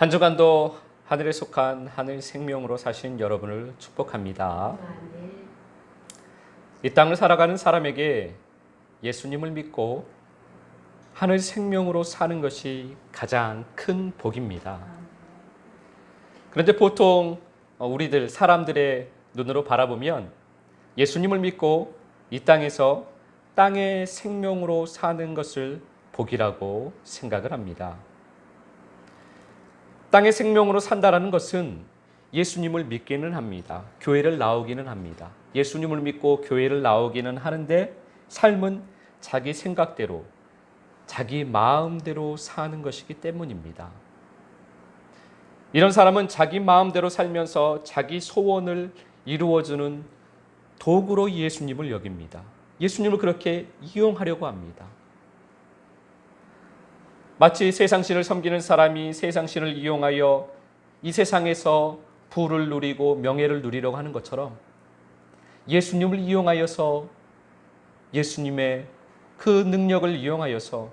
한 주간도 하늘에 속한 하늘 생명으로 사신 여러분을 축복합니다. 이 땅을 살아가는 사람에게 예수님을 믿고 하늘 생명으로 사는 것이 가장 큰 복입니다. 그런데 보통 우리들 사람들의 눈으로 바라보면 예수님을 믿고 이 땅에서 땅의 생명으로 사는 것을 복이라고 생각을 합니다. 땅의 생명으로 산다라는 것은 예수님을 믿기는 합니다. 교회를 나오기는 합니다. 예수님을 믿고 교회를 나오기는 하는데 삶은 자기 생각대로, 자기 마음대로 사는 것이기 때문입니다. 이런 사람은 자기 마음대로 살면서 자기 소원을 이루어주는 도구로 예수님을 여깁니다. 예수님을 그렇게 이용하려고 합니다. 마치 세상신을 섬기는 사람이 세상신을 이용하여 이 세상에서 부를 누리고 명예를 누리려고 하는 것처럼 예수님을 이용하여서 예수님의 그 능력을 이용하여서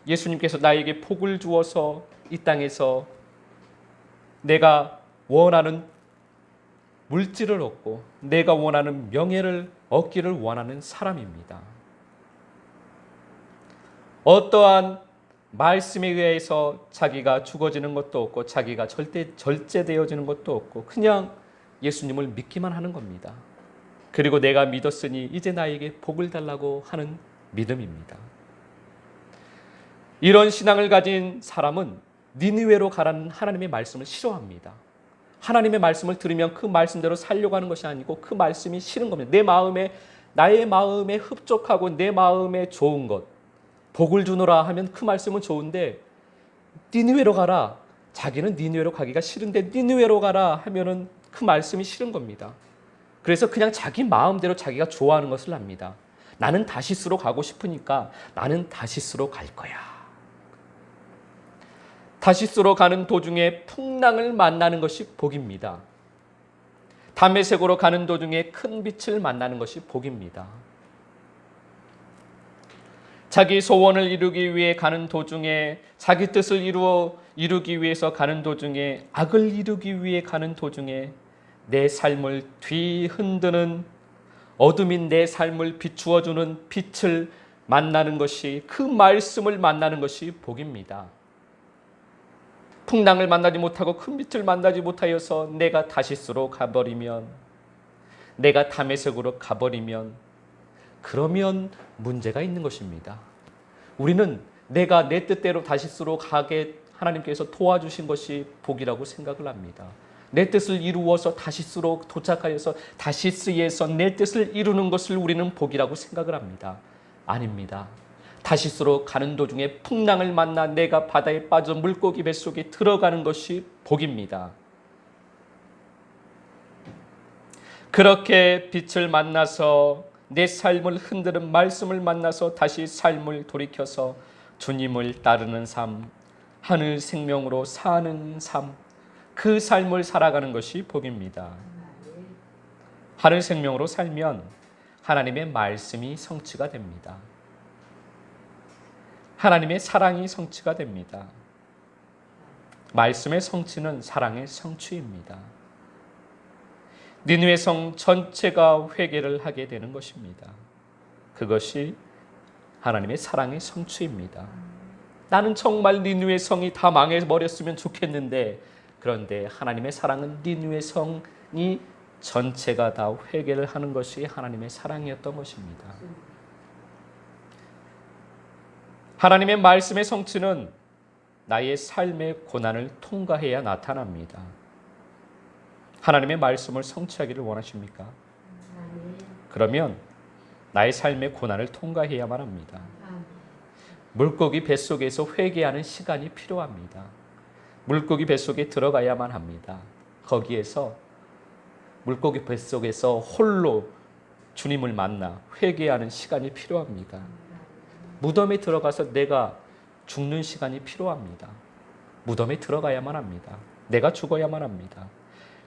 예수님께서 나에게 복을 주어서 이 땅에서 내가 원하는 물질을 얻고 내가 원하는 명예를 얻기를 원하는 사람입니다. 어떠한 말씀에 의해서 자기가 죽어지는 것도 없고 자기가 절제되어지는 것도 없고 그냥 예수님을 믿기만 하는 겁니다. 그리고 내가 믿었으니 이제 나에게 복을 달라고 하는 믿음입니다. 이런 신앙을 가진 사람은 니느웨로 가라는 하나님의 말씀을 싫어합니다. 하나님의 말씀을 들으면 그 말씀대로 살려고 하는 것이 아니고 그 말씀이 싫은 겁니다. 나의 마음에 흡족하고 내 마음에 좋은 것, 복을 주노라 하면 그 말씀은 좋은데 니느웨로 가라. 자기는 니느웨로 가기가 싫은데 니느웨로 가라 하면은 그 말씀이 싫은 겁니다. 그래서 그냥 자기 마음대로 자기가 좋아하는 것을 합니다. 나는 다시스로 가고 싶으니까 나는 다시스로 갈 거야. 다시스로 가는 도중에 풍랑을 만나는 것이 복입니다. 다메섹으로 가는 도중에 큰 빛을 만나는 것이 복입니다. 자기 소원을 이루기 위해 가는 도중에 자기 뜻을 이루기 위해서 가는 도중에 악을 이루기 위해 가는 도중에 내 삶을 뒤흔드는 어둠인 내 삶을 비추어주는 빛을 만나는 것이 그 말씀을 만나는 것이 복입니다. 풍랑을 만나지 못하고 큰 빛을 만나지 못하여서 내가 다시스로 가버리면 내가 다메섹으로 가버리면 그러면 문제가 있는 것입니다. 우리는 내가 내 뜻대로 다시스로 가게 하나님께서 도와주신 것이 복이라고 생각을 합니다. 내 뜻을 이루어서 다시스로 도착하여서 다시스에서 내 뜻을 이루는 것을 우리는 복이라고 생각을 합니다. 아닙니다. 다시스로 가는 도중에 풍랑을 만나 내가 바다에 빠져 물고기 뱃속에 들어가는 것이 복입니다. 그렇게 빛을 만나서 내 삶을 흔드는 말씀을 만나서 다시 삶을 돌이켜서 주님을 따르는 삶, 하늘 생명으로 사는 삶, 그 삶을 살아가는 것이 복입니다. 하늘 생명으로 살면 하나님의 말씀이 성취가 됩니다. 하나님의 사랑이 성취가 됩니다. 말씀의 성취는 사랑의 성취입니다. 니느웨 성 전체가 회개를 하게 되는 것입니다. 그것이 하나님의 사랑의 성취입니다. 나는 정말 니느웨 성이 다 망해버렸으면 좋겠는데 그런데 하나님의 사랑은 니느웨 성이 전체가 다 회개를 하는 것이 하나님의 사랑이었던 것입니다. 하나님의 말씀의 성취는 나의 삶의 고난을 통과해야 나타납니다. 하나님의 말씀을 성취하기를 원하십니까? 그러면 나의 삶의 고난을 통과해야만 합니다. 물고기 뱃속에서 회개하는 시간이 필요합니다. 물고기 뱃속에 들어가야만 합니다. 거기에서 물고기 뱃속에서 홀로 주님을 만나 회개하는 시간이 필요합니다. 무덤에 들어가서 내가 죽는 시간이 필요합니다. 무덤에 들어가야만 합니다. 내가 죽어야만 합니다.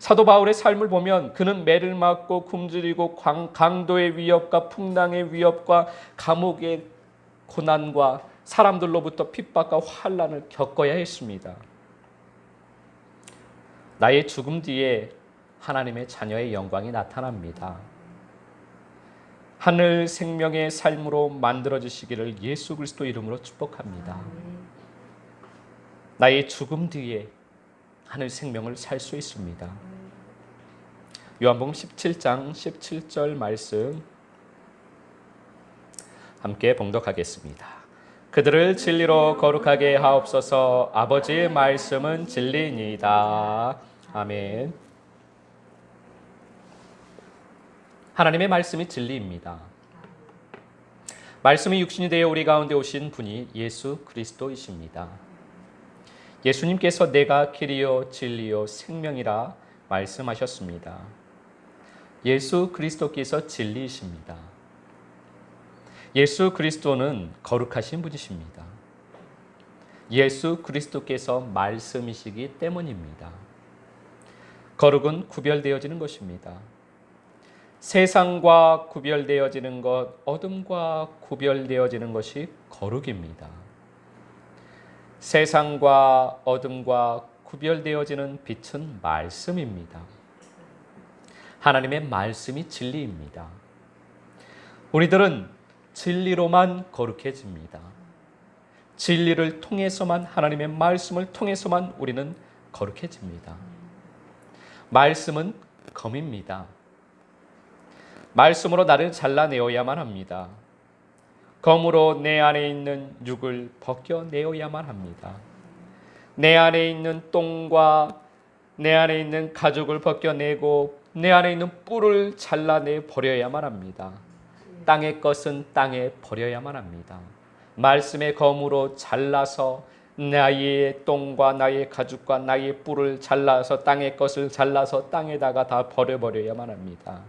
사도 바울의 삶을 보면 그는 매를 맞고 굶주리고 강도의 위협과 풍랑의 위협과 감옥의 고난과 사람들로부터 핍박과 환난을 겪어야 했습니다. 나의 죽음 뒤에 하나님의 자녀의 영광이 나타납니다. 하늘 생명의 삶으로 만들어지시기를 예수 그리스도 이름으로 축복합니다. 나의 죽음 뒤에 하늘 생명을 살 수 있습니다. 요한복음 17장 17절 말씀 함께 봉독하겠습니다. 그들을 진리로 거룩하게 하옵소서. 아버지의 말씀은 진리니이다. 아멘. 하나님의 말씀이 진리입니다. 말씀이 육신이 되어 우리 가운데 오신 분이 예수 그리스도이십니다. 예수님께서 내가 길이요 진리요 생명이라 말씀하셨습니다. 예수 그리스도께서 진리이십니다. 예수 그리스도는 거룩하신 분이십니다. 예수 그리스도께서 말씀이시기 때문입니다. 거룩은 구별되어지는 것입니다. 세상과 구별되어지는 것, 어둠과 구별되어지는 것이 거룩입니다. 세상과 어둠과 구별되어지는 빛은 말씀입니다. 하나님의 말씀이 진리입니다. 우리들은 진리로만 거룩해집니다. 진리를 통해서만, 하나님의 말씀을 통해서만 우리는 거룩해집니다. 말씀은 검입니다. 말씀으로 나를 잘라내어야만 합니다. 검으로 내 안에 있는 육을 벗겨내어야만 합니다. 내 안에 있는 똥과 내 안에 있는 가죽을 벗겨내고 내 안에 있는 뿔을 잘라내 버려야만 합니다. 땅의 것은 땅에 버려야만 합니다. 말씀의 검으로 잘라서 나의 똥과 나의 가죽과 나의 뿔을 잘라서 땅의 것을 잘라서 땅에다가 다 버려버려야만 합니다.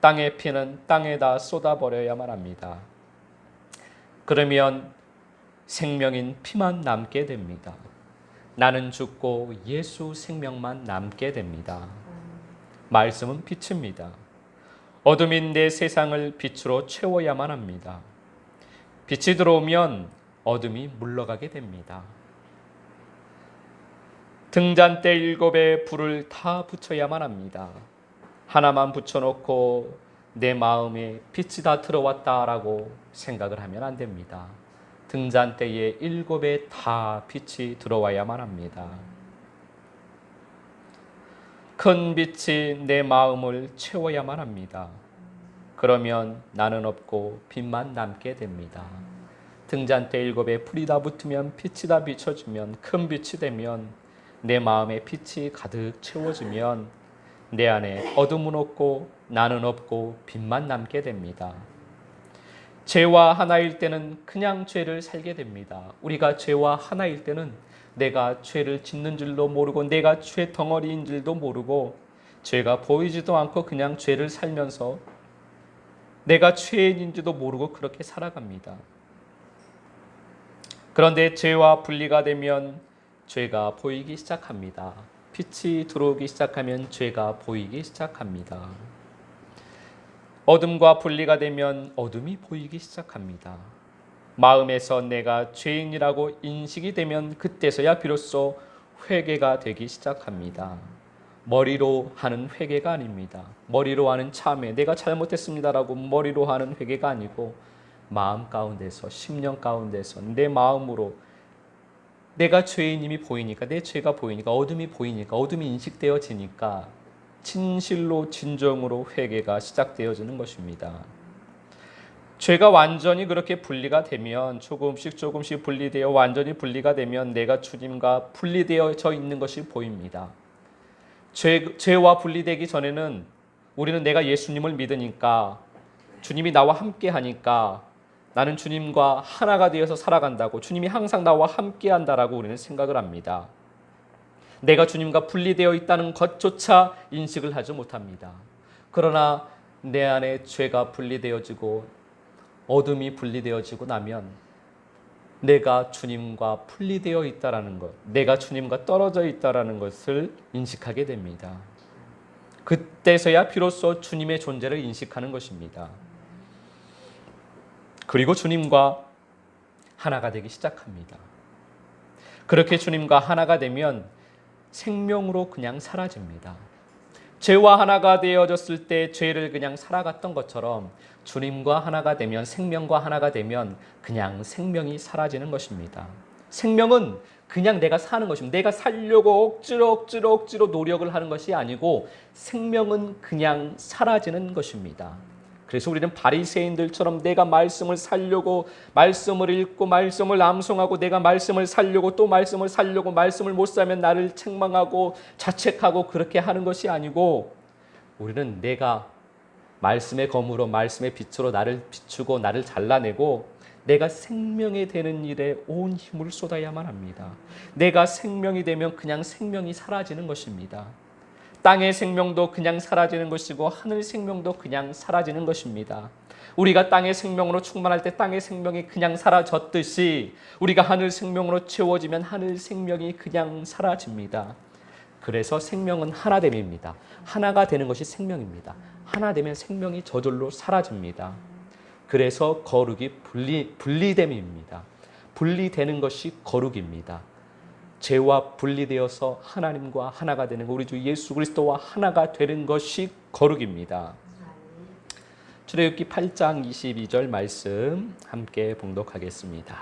땅의 피는 땅에다 쏟아버려야만 합니다. 그러면 생명인 피만 남게 됩니다. 나는 죽고 예수 생명만 남게 됩니다. 말씀은 빛입니다. 어둠인 내 세상을 빛으로 채워야만 합니다. 빛이 들어오면 어둠이 물러가게 됩니다. 등잔대 7에 불을 다 붙여야만 합니다. 하나만 붙여놓고 내 마음에 빛이 다 들어왔다라고 생각을 하면 안 됩니다. 등잔대에 7에 다 빛이 들어와야만 합니다. 큰 빛이 내 마음을 채워야만 합니다. 그러면 나는 없고 빛만 남게 됩니다. 등잔대 7에 불이 다 붙으면 빛이 다 비춰지면 큰 빛이 되면 내 마음에 빛이 가득 채워지면 내 안에 어둠은 없고 나는 없고 빛만 남게 됩니다. 죄와 하나일 때는 그냥 죄를 살게 됩니다. 우리가 죄와 하나일 때는 내가 죄를 짓는 줄도 모르고 내가 죄 덩어리인 줄도 모르고 죄가 보이지도 않고 그냥 죄를 살면서 내가 죄인인지도 모르고 그렇게 살아갑니다. 그런데 죄와 분리가 되면 죄가 보이기 시작합니다. 빛이 들어오기 시작하면 죄가 보이기 시작합니다. 어둠과 분리가 되면 어둠이 보이기 시작합니다. 마음에서 내가 죄인이라고 인식이 되면 그때서야 비로소 회개가 되기 시작합니다. 머리로 하는 회개가 아닙니다. 머리로 하는 참회, 내가 잘못했습니다라고 머리로 하는 회개가 아니고 마음 가운데서, 심령 가운데서 내 마음으로 내가 죄인임이 보이니까, 내 죄가 보이니까, 어둠이 보이니까, 어둠이 인식되어지니까 진실로 진정으로 회개가 시작되어지는 것입니다. 죄가 완전히 그렇게 분리가 되면 조금씩 분리되어 완전히 분리가 되면 내가 주님과 분리되어져 있는 것이 보입니다. 죄와 분리되기 전에는 우리는 내가 예수님을 믿으니까 주님이 나와 함께 하니까 나는 주님과 하나가 되어서 살아간다고, 주님이 항상 나와 함께 한다라고 우리는 생각을 합니다. 내가 주님과 분리되어 있다는 것조차 인식을 하지 못합니다. 그러나 내 안에 죄가 분리되어지고 어둠이 분리되어지고 나면 내가 주님과 분리되어 있다라는 것, 내가 주님과 떨어져 있다라는 것을 인식하게 됩니다. 그때서야 비로소 주님의 존재를 인식하는 것입니다. 그리고 주님과 하나가 되기 시작합니다. 그렇게 주님과 하나가 되면 생명으로 그냥 사라집니다. 죄와 하나가 되어졌을 때 죄를 그냥 살아갔던 것처럼 주님과 하나가 되면, 생명과 하나가 되면 그냥 생명이 사라지는 것입니다. 생명은 그냥 내가 사는 것입니다. 내가 살려고 억지로 노력을 하는 것이 아니고 생명은 그냥 사라지는 것입니다. 그래서 우리는 바리새인들처럼 내가 말씀을 살려고 말씀을 읽고 말씀을 암송하고 내가 말씀을 살려고 또 말씀을 살려고 말씀을 못 살면 나를 책망하고 자책하고 그렇게 하는 것이 아니고 우리는 내가 말씀의 검으로 말씀의 빛으로 나를 비추고 나를 잘라내고 내가 생명이 되는 일에 온 힘을 쏟아야만 합니다. 내가 생명이 되면 그냥 생명이 사라지는 것입니다. 땅의 생명도 그냥 사라지는 것이고 하늘 생명도 그냥 사라지는 것입니다. 우리가 땅의 생명으로 충만할 때 땅의 생명이 그냥 사라졌듯이 우리가 하늘 생명으로 채워지면 하늘 생명이 그냥 사라집니다. 그래서 생명은 하나됨입니다. 하나가 되는 것이 생명입니다. 하나 되면 생명이 저절로 사라집니다. 그래서 거룩이 분리됨입니다. 분리되는 것이 거룩입니다. 죄와 분리되어서 하나님과 하나가 되는 것, 우리 주 예수 그리스도와 하나가 되는 것이 거룩입니다. 출애굽기 8장 22절 말씀 함께 봉독하겠습니다.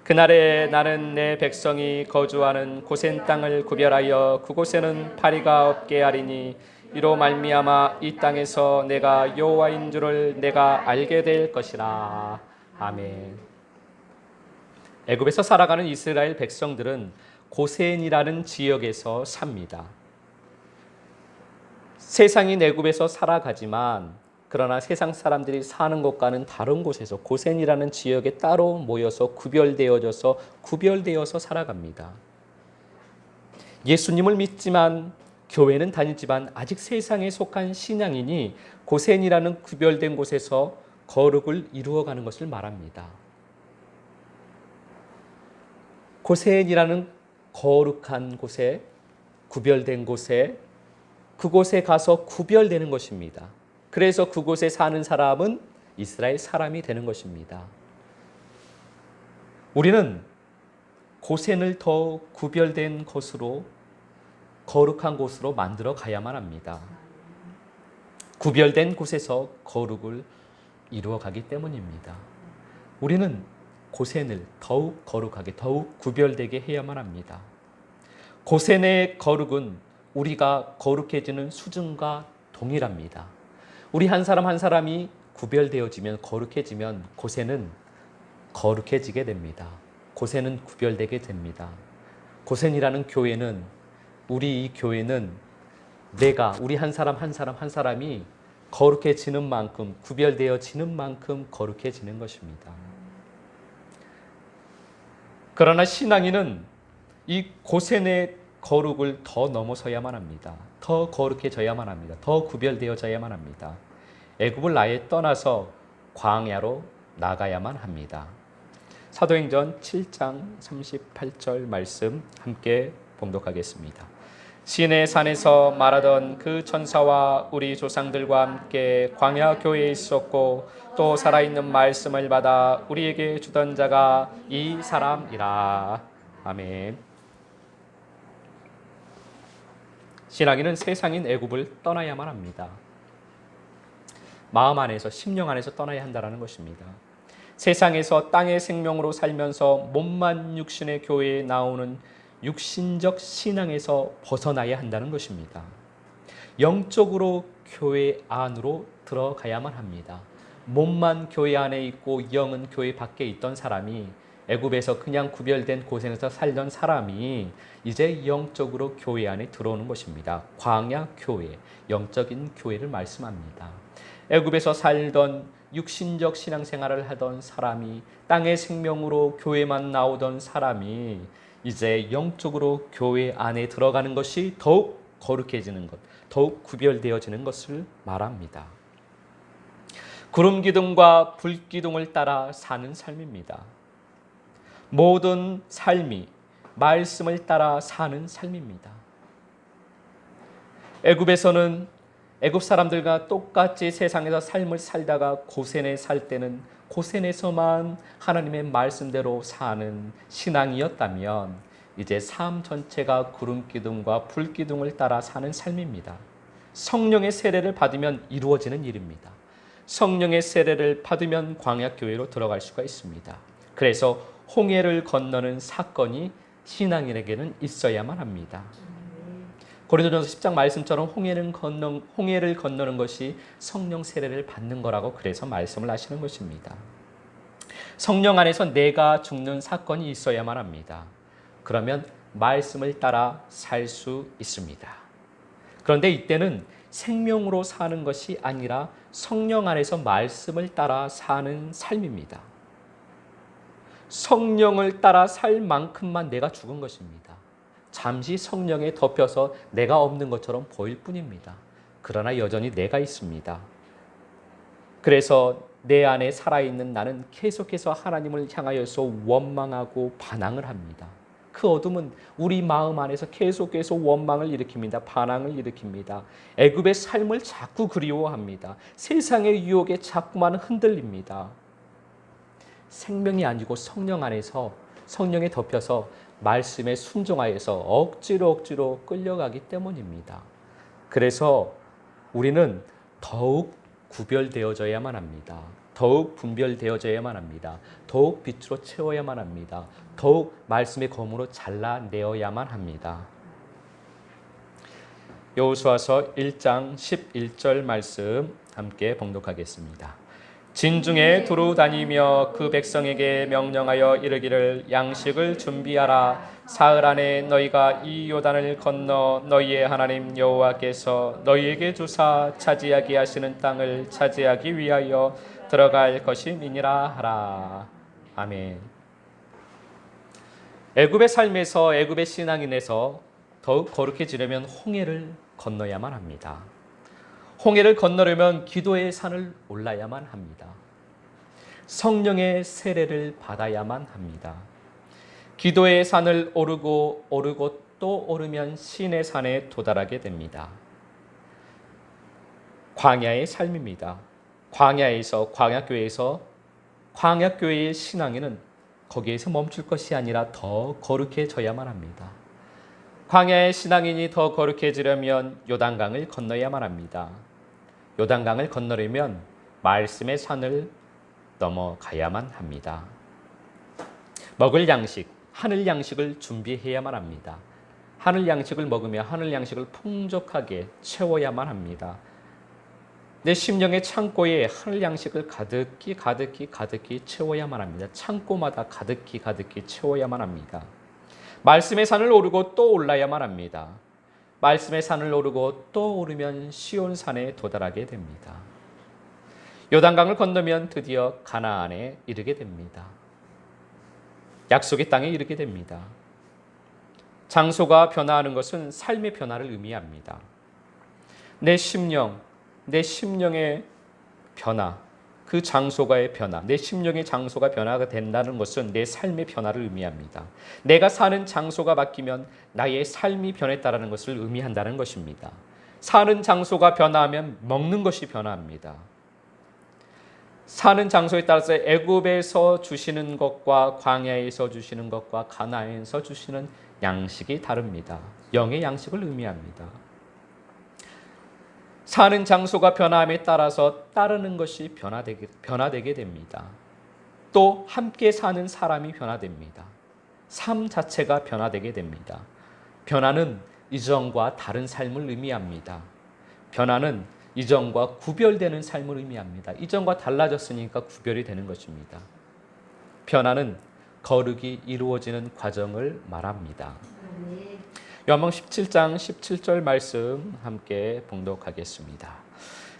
그날에 나는 내 백성이 거주하는 고센 땅을 구별하여 그곳에는 파리가 없게 하리니 이로 말미암아 이 땅에서 내가 여호와인 줄을 내가 알게 될 것이라. 아멘. 애굽에서 살아가는 이스라엘 백성들은 고센이라는 지역에서 삽니다. 세상이 애굽에서 살아가지만 그러나 세상 사람들이 사는 곳과는 다른 곳에서 고센이라는 지역에 따로 모여서 구별되어서 살아갑니다. 예수님을 믿지만 교회는 다니지만 아직 세상에 속한 신앙인이 고센이라는 구별된 곳에서 거룩을 이루어가는 것을 말합니다. 고센이라는 거룩한 곳에, 구별된 곳에, 그곳에 가서 구별되는 것입니다. 그래서 그곳에 사는 사람은 이스라엘 사람이 되는 것입니다. 우리는 고센을 더 구별된 곳으로, 거룩한 곳으로 만들어 가야만 합니다. 구별된 곳에서 거룩을 이루어가기 때문입니다. 우리는 고센을 더욱 거룩하게, 더욱 구별되게 해야만 합니다. 고센의 거룩은 우리가 거룩해지는 수준과 동일합니다. 우리 한 사람 한 사람이 구별되어지면, 거룩해지면 고센은 거룩해지게 됩니다. 고센은 구별되게 됩니다. 고센이라는 교회는, 우리 이 교회는 우리 한 사람 한 사람이 거룩해지는 만큼, 구별되어지는 만큼 거룩해지는 것입니다. 그러나 신앙인은 이 고센의 거룩을 더 넘어서야만 합니다. 더 거룩해져야만 합니다. 더 구별되어져야만 합니다. 애굽을 아예 떠나서 광야로 나가야만 합니다. 사도행전 7장 38절 말씀 함께 봉독하겠습니다. 시내 산에서 말하던 그 천사와 우리 조상들과 함께 광야 교회에 있었고 또 살아있는 말씀을 받아 우리에게 주던 자가 이 사람이라. 아멘. 신앙인은 세상인 애굽을 떠나야만 합니다. 마음 안에서, 심령 안에서 떠나야 한다는 것입니다. 세상에서 땅의 생명으로 살면서 몸만 육신의 교회에 나오는 육신적 신앙에서 벗어나야 한다는 것입니다. 영적으로 교회 안으로 들어가야만 합니다. 몸만 교회 안에 있고 영은 교회 밖에 있던 사람이, 애굽에서 그냥 구별된 고센에서 살던 사람이 이제 영적으로 교회 안에 들어오는 것입니다. 광야 교회, 영적인 교회를 말씀합니다. 애굽에서 살던 육신적 신앙생활을 하던 사람이, 땅의 생명으로 교회만 나오던 사람이 이제 영적으로 교회 안에 들어가는 것이 더욱 거룩해지는 것, 더욱 구별되어지는 것을 말합니다. 구름 기둥과 불 기둥을 따라 사는 삶입니다. 모든 삶이 말씀을 따라 사는 삶입니다. 애굽에서는 애굽 사람들과 똑같이 세상에서 삶을 살다가 고센에 살 때는 고센에서만 하나님의 말씀대로 사는 신앙이었다면 이제 삶 전체가 구름 기둥과 불 기둥을 따라 사는 삶입니다. 성령의 세례를 받으면 이루어지는 일입니다. 성령의 세례를 받으면 광야교회로 들어갈 수가 있습니다. 그래서 홍해를 건너는 사건이 신앙인에게는 있어야만 합니다. 고린도전서 10장 말씀처럼 홍해를 건너는 것이 성령 세례를 받는 거라고 그래서 말씀을 하시는 것입니다. 성령 안에서 내가 죽는 사건이 있어야만 합니다. 그러면 말씀을 따라 살 수 있습니다. 그런데 이때는 생명으로 사는 것이 아니라 성령 안에서 말씀을 따라 사는 삶입니다. 성령을 따라 살 만큼만 내가 죽은 것입니다. 잠시 성령에 덮여서 내가 없는 것처럼 보일 뿐입니다. 그러나 여전히 내가 있습니다. 그래서 내 안에 살아있는 나는 계속해서 하나님을 향하여서 원망하고 반항을 합니다. 그 어둠은 우리 마음 안에서 계속해서 원망을 일으킵니다. 반항을 일으킵니다. 애굽의 삶을 자꾸 그리워합니다. 세상의 유혹에 자꾸만 흔들립니다. 생명이 아니고 성령 안에서 성령에 덮여서 말씀에 순종하여서 억지로 끌려가기 때문입니다. 그래서 우리는 더욱 구별되어져야만 합니다. 더욱 분별되어져야만 합니다. 더욱 빛으로 채워야만 합니다. 더욱 말씀의 검으로 잘라내어야만 합니다. 여호수아서 1장 11절 말씀 함께 봉독하겠습니다. 진중에 두루 다니며 그 백성에게 명령하여 이르기를 양식을 준비하라. 사흘 안에 너희가 이 요단을 건너 너희의 하나님 여호와께서 너희에게 주사 차지하게 하시는 땅을 차지하기 위하여 들어갈 것임이니라 하라. 아멘. 애굽의 삶에서 애굽의 신앙인에서 더욱 거룩해지려면 홍해를 건너야만 합니다. 홍해를 건너려면 기도의 산을 올라야만 합니다. 성령의 세례를 받아야만 합니다. 기도의 산을 오르고 또 오르면 신의 산에 도달하게 됩니다. 광야의 삶입니다. 광야교회의 신앙인은 거기에서 멈출 것이 아니라 더 거룩해져야만 합니다. 광야의 신앙인이 더 거룩해지려면 요단강을 건너야만 합니다. 요단강을 건너려면 말씀의 산을 넘어가야만 합니다. 먹을 양식, 하늘 양식을 준비해야만 합니다. 하늘 양식을 먹으며 하늘 양식을 풍족하게 채워야만 합니다. 내 심령의 창고에 하늘 양식을 가득히 채워야만 합니다. 창고마다 가득히 채워야만 합니다. 말씀의 산을 오르고 또 올라야만 합니다. 말씀의 산을 오르고 또 오르면 시온산에 도달하게 됩니다. 요단강을 건너면 드디어 가나안에 이르게 됩니다. 약속의 땅에 이르게 됩니다. 장소가 변화하는 것은 삶의 변화를 의미합니다. 내 심령의 변화, 그 장소가의 변화, 내 심령의 장소가 변화가 된다는 것은 내 삶의 변화를 의미합니다. 내가 사는 장소가 바뀌면 나의 삶이 변했다는 것을 의미한다는 것입니다. 사는 장소가 변화하면 먹는 것이 변화합니다. 사는 장소에 따라서 애굽에서 주시는 것과 광야에서 주시는 것과 가나안에서 주시는 양식이 다릅니다. 영의 양식을 의미합니다. 사는 장소가 변함에 따라서 따르는 것이 변화되게 됩니다. 또 함께 사는 사람이 변화됩니다. 삶 자체가 변화되게 됩니다. 변화는 이전과 다른 삶을 의미합니다. 변화는 이전과 구별되는 삶을 의미합니다. 이전과 달라졌으니까 구별이 되는 것입니다. 변화는 거룩이 이루어지는 과정을 말합니다. 요한복음 17장 17절 말씀 함께 봉독하겠습니다.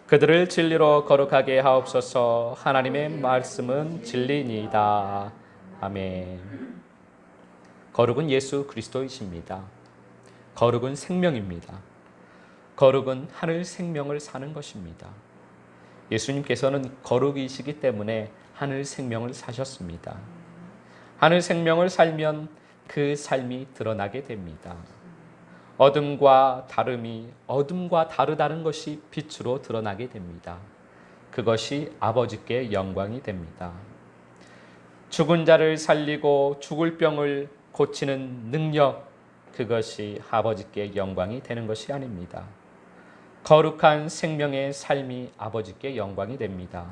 그들을 진리로 거룩하게 하옵소서. 하나님의 말씀은 진리니이다. 아멘. 거룩은 예수 그리스도이십니다. 거룩은 생명입니다. 거룩은 하늘 생명을 사는 것입니다. 예수님께서는 거룩이시기 때문에 하늘 생명을 사셨습니다. 하늘 생명을 살면 그 삶이 드러나게 됩니다. 어둠과 다르다는 것이 빛으로 드러나게 됩니다. 그것이 아버지께 영광이 됩니다. 죽은 자를 살리고 죽을 병을 고치는 능력, 그것이 아버지께 영광이 되는 것이 아닙니다. 거룩한 생명의 삶이 아버지께 영광이 됩니다.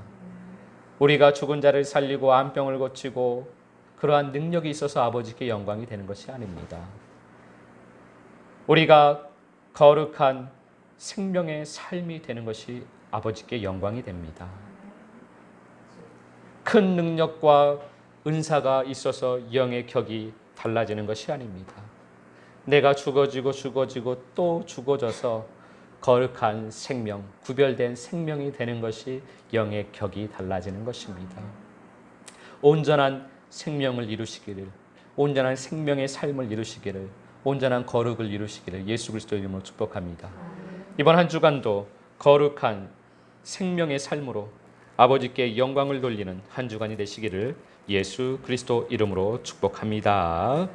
우리가 죽은 자를 살리고 암병을 고치고 그러한 능력이 있어서 아버지께 영광이 되는 것이 아닙니다. 우리가 거룩한 생명의 삶이 되는 것이 아버지께 영광이 됩니다. 큰 능력과 은사가 있어서 영의 격이 달라지는 것이 아닙니다. 내가 죽어지고 또 죽어져서 거룩한 생명, 구별된 생명이 되는 것이 영의 격이 달라지는 것입니다. 온전한 생명을 이루시기를, 온전한 생명의 삶을 이루시기를, 온전한 거룩을 이루시기를 예수 그리스도 이름으로 축복합니다. 이번 한 주간도 거룩한 생명의 삶으로 아버지께 영광을 돌리는 한 주간이 되시기를 예수 그리스도 이름으로 축복합니다.